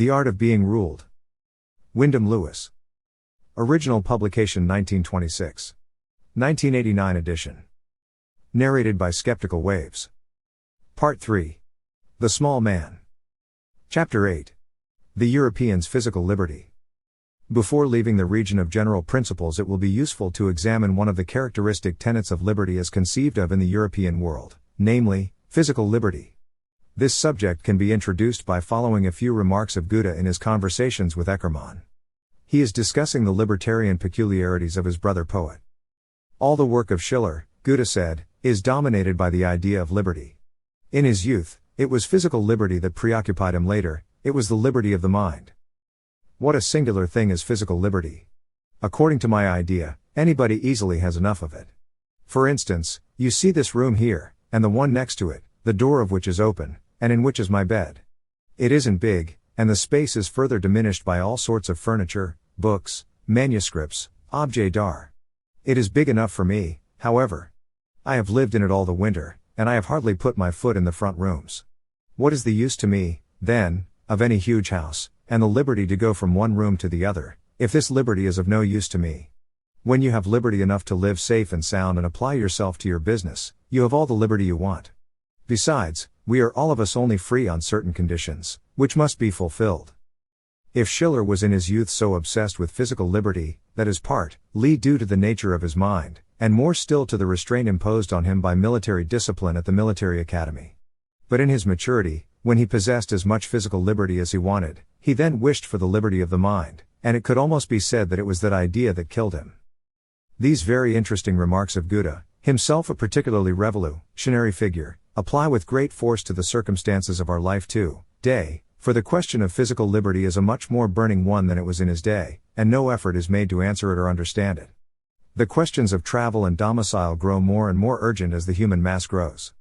The Art of Being Ruled. Wyndham Lewis. Original publication 1926. 1989 edition. Narrated by Skeptical Waves. Part 3. The Small Man. Chapter 8. The European's Physical Liberty. Before leaving the region of general principles, it will be useful to examine one of the characteristic tenets of liberty as conceived of in the European world, namely, physical liberty. This subject can be introduced by following a few remarks of Goethe in his conversations with Eckermann. He is discussing the libertarian peculiarities of his brother poet. All the work of Schiller, Goethe said, is dominated by the idea of liberty. In his youth, it was physical liberty that preoccupied him. Later, it was the liberty of the mind. What a singular thing is physical liberty. According to my idea, anybody easily has enough of it. For instance, you see this room here, and the one next to it, the door of which is open, and in which is my bed. It isn't big, and the space is further diminished by all sorts of furniture, books, manuscripts, objets d'art. It is big enough for me, however. I have lived in it all the winter, and I have hardly put my foot in the front rooms. What is the use to me, then, of any huge house, and the liberty to go from one room to the other, if this liberty is of no use to me? When you have liberty enough to live safe and sound and apply yourself to your business, you have all the liberty you want. Besides, we are all of us only free on certain conditions, which must be fulfilled. If Schiller was in his youth so obsessed with physical liberty, that is partly due to the nature of his mind, and more still to the restraint imposed on him by military discipline at the military academy. But in his maturity, when he possessed as much physical liberty as he wanted, he then wished for the liberty of the mind, and it could almost be said that it was that idea that killed him. These very interesting remarks of Goethe, himself a particularly revolutionary figure, apply with great force to the circumstances of our life today, for the question of physical liberty is a much more burning one than it was in his day, and no effort is made to answer it or understand it. The questions of travel and domicile grow more and more urgent as the human mass grows.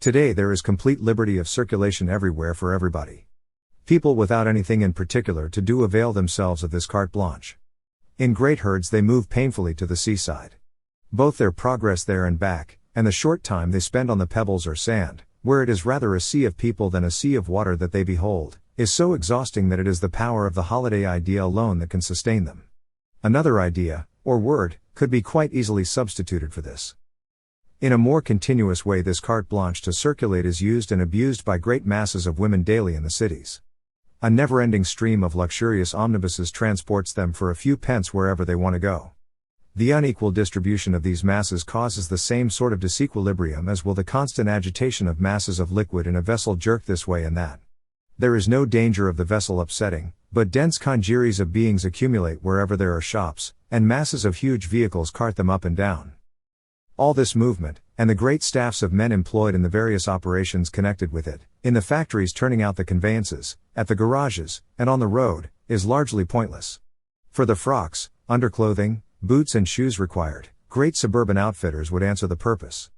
Today there is complete liberty of circulation everywhere for everybody. People without anything in particular to do avail themselves of this carte blanche. In great herds they move painfully to the seaside. Both their progress there and back, and the short time they spend on the pebbles or sand, where it is rather a sea of people than a sea of water that they behold, is so exhausting that it is the power of the holiday idea alone that can sustain them. Another idea, or word, could be quite easily substituted for this. In a more continuous way this carte blanche to circulate is used and abused by great masses of women daily in the cities. A never-ending stream of luxurious omnibuses transports them for a few pence wherever they want to go. The unequal distribution of these masses causes the same sort of disequilibrium as will the constant agitation of masses of liquid in a vessel jerked this way and that. There is no danger of the vessel upsetting, but dense congeries of beings accumulate wherever there are shops, and masses of huge vehicles cart them up and down. All this movement, and the great staffs of men employed in the various operations connected with it, in the factories turning out the conveyances, at the garages, and on the road, is largely pointless. For the frocks, underclothing, boots and shoes required, great suburban outfitters would answer the purpose.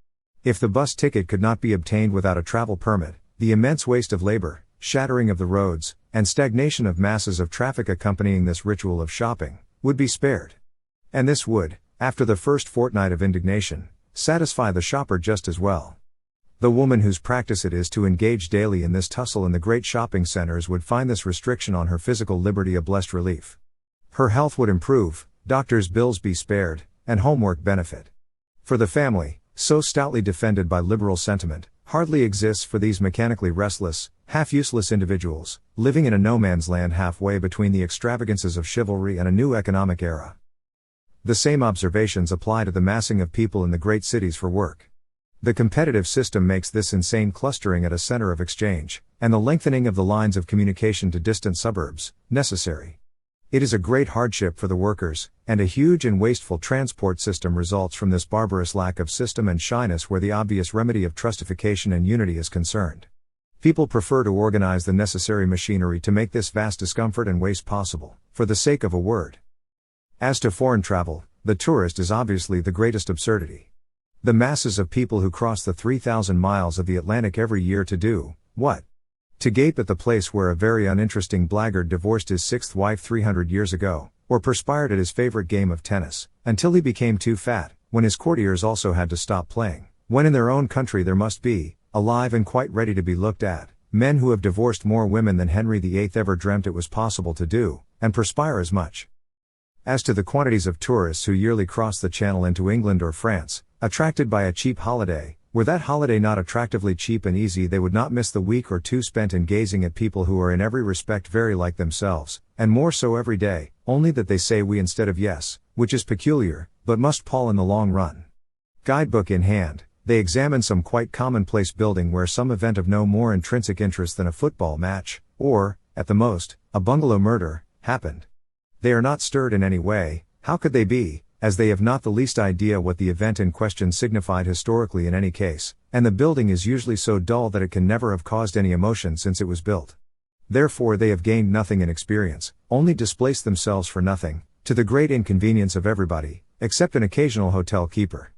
If the bus ticket could not be obtained without a travel permit, the immense waste of labor, shattering of the roads, and stagnation of masses of traffic accompanying this ritual of shopping, would be spared. And this would, after the first fortnight of indignation, satisfy the shopper just as well. The woman whose practice it is to engage daily in this tussle in the great shopping centers would find this restriction on her physical liberty a blessed relief. Her health would improve, doctors' bills be spared, and homework benefit. For the family, so stoutly defended by liberal sentiment, hardly exists for these mechanically restless, half-useless individuals, living in a no-man's land halfway between the extravagances of chivalry and a new economic era. The same observations apply to the massing of people in the great cities for work. The competitive system makes this insane clustering at a center of exchange, and the lengthening of the lines of communication to distant suburbs, necessary. It is a great hardship for the workers, and a huge and wasteful transport system results from this barbarous lack of system and shyness where the obvious remedy of trustification and unity is concerned. People prefer to organize the necessary machinery to make this vast discomfort and waste possible, for the sake of a word. As to foreign travel, the tourist is obviously the greatest absurdity. The masses of people who cross the 3,000 miles of the Atlantic every year to do, what? To gape at the place where a very uninteresting blackguard divorced his sixth wife 300 years ago, or perspired at his favorite game of tennis, until he became too fat, when his courtiers also had to stop playing, when in their own country there must be, alive and quite ready to be looked at, Men who have divorced more women than Henry VIII ever dreamt it was possible to do, and perspire as much. As to the quantities of tourists who yearly cross the Channel into England or France, attracted by a cheap holiday, were that holiday not attractively cheap and easy, they would not miss the week or two spent in gazing at people who are in every respect very like themselves, and more so every day, only that they say we instead of yes, which is peculiar, but must pall in the long run. Guidebook in hand, they examine some quite commonplace building where some event of no more intrinsic interest than a football match, or, at the most, a bungalow murder, happened. They are not stirred in any way. How could they be, as they have not the least idea what the event in question signified historically in any case, and the building is usually so dull that it can never have caused any emotion since it was built. Therefore they have gained nothing in experience, only displaced themselves for nothing, to the great inconvenience of everybody, except an occasional hotel keeper.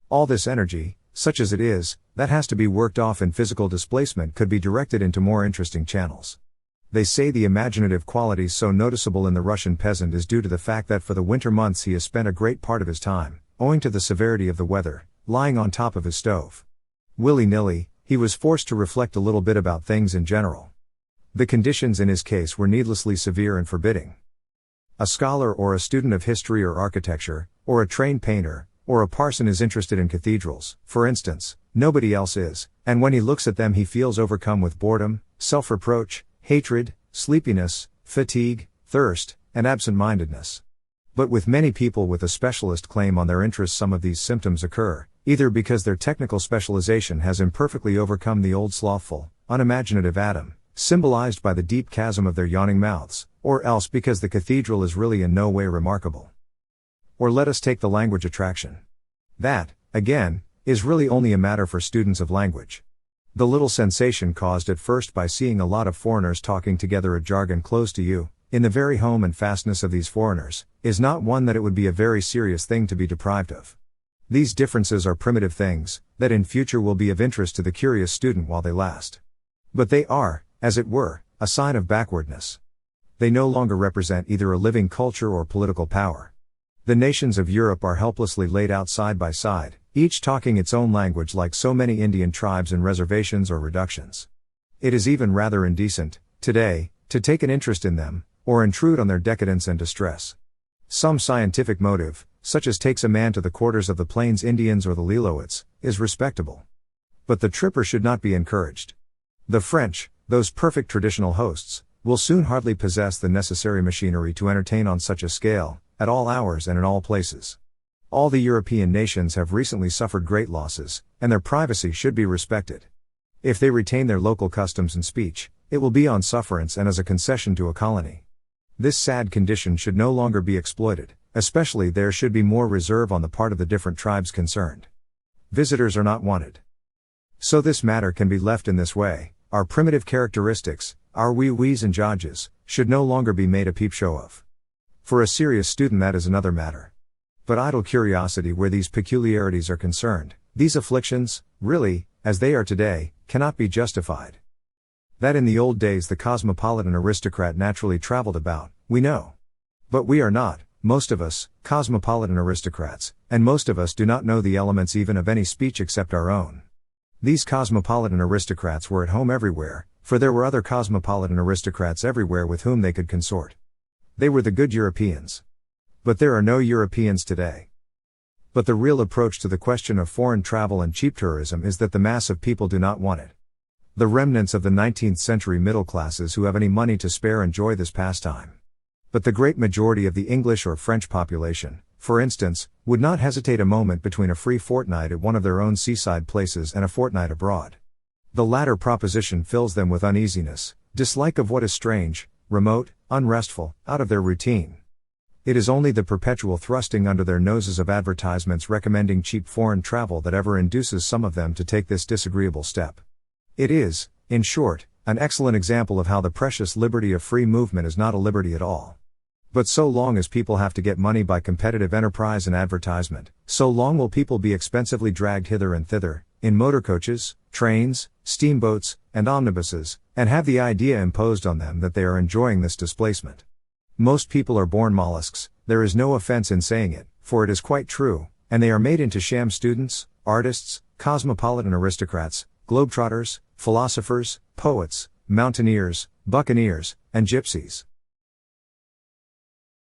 All this energy, such as it is, that has to be worked off in physical displacement could be directed into more interesting channels. They say the imaginative qualities so noticeable in the Russian peasant is due to the fact that for the winter months he has spent a great part of his time, owing to the severity of the weather, lying on top of his stove. Willy-nilly, he was forced to reflect a little bit about things in general. The conditions in his case were needlessly severe and forbidding. A scholar or a student of history or architecture, or a trained painter, or a parson is interested in cathedrals, for instance, nobody else is, and when he looks at them he feels overcome with boredom, self-reproach, hatred, sleepiness, fatigue, thirst, and absent-mindedness. But with many people with a specialist claim on their interest some of these symptoms occur, either because their technical specialization has imperfectly overcome the old slothful, unimaginative Adam, symbolized by the deep chasm of their yawning mouths, or else because the cathedral is really in no way remarkable. Or let us take the language attraction. That, again, is really only a matter for students of language. The little sensation caused at first by seeing a lot of foreigners talking together a jargon close to you, in the very home and fastness of these foreigners, is not one that it would be a very serious thing to be deprived of. These differences are primitive things, that in future will be of interest to the curious student while they last. But they are, as it were, a sign of backwardness. They no longer represent either a living culture or political power. The nations of Europe are helplessly laid out side by side, each talking its own language like so many Indian tribes and reservations or reductions. It is even rather indecent, today, to take an interest in them, or intrude on their decadence and distress. Some scientific motive, such as takes a man to the quarters of the Plains Indians or the Liloits, is respectable. But the tripper should not be encouraged. The French, those perfect traditional hosts, will soon hardly possess the necessary machinery to entertain on such a scale, at all hours and in all places. All the European nations have recently suffered great losses, and their privacy should be respected. If they retain their local customs and speech, it will be on sufferance and as a concession to a colony. This sad condition should no longer be exploited, especially there should be more reserve on the part of the different tribes concerned. Visitors are not wanted. So this matter can be left in this way. Our primitive characteristics, our wee-wees and jodges, should no longer be made a peep show of. For a serious student that is another matter. But idle curiosity where these peculiarities are concerned, these afflictions, really, as they are today, cannot be justified. That in the old days the cosmopolitan aristocrat naturally traveled about, we know. But we are not, most of us, cosmopolitan aristocrats, and most of us do not know the elements even of any speech except our own. These cosmopolitan aristocrats were at home everywhere, for there were other cosmopolitan aristocrats everywhere with whom they could consort. They were the good Europeans. But there are no Europeans today. But the real approach to the question of foreign travel and cheap tourism is that the mass of people do not want it. The remnants of the 19th century middle classes who have any money to spare enjoy this pastime. But the great majority of the English or French population, for instance, would not hesitate a moment between a free fortnight at one of their own seaside places and a fortnight abroad. The latter proposition fills them with uneasiness, dislike of what is strange, remote, unrestful, out of their routine. It is only the perpetual thrusting under their noses of advertisements recommending cheap foreign travel that ever induces some of them to take this disagreeable step. It is, in short, an excellent example of how the precious liberty of free movement is not a liberty at all. But so long as people have to get money by competitive enterprise and advertisement, so long will people be expensively dragged hither and thither, in motor coaches, trains, steamboats, and omnibuses, and have the idea imposed on them that they are enjoying this displacement. Most people are born mollusks, there is no offense in saying it, for it is quite true, and they are made into sham students, artists, cosmopolitan aristocrats, globetrotters, philosophers, poets, mountaineers, buccaneers, and gypsies.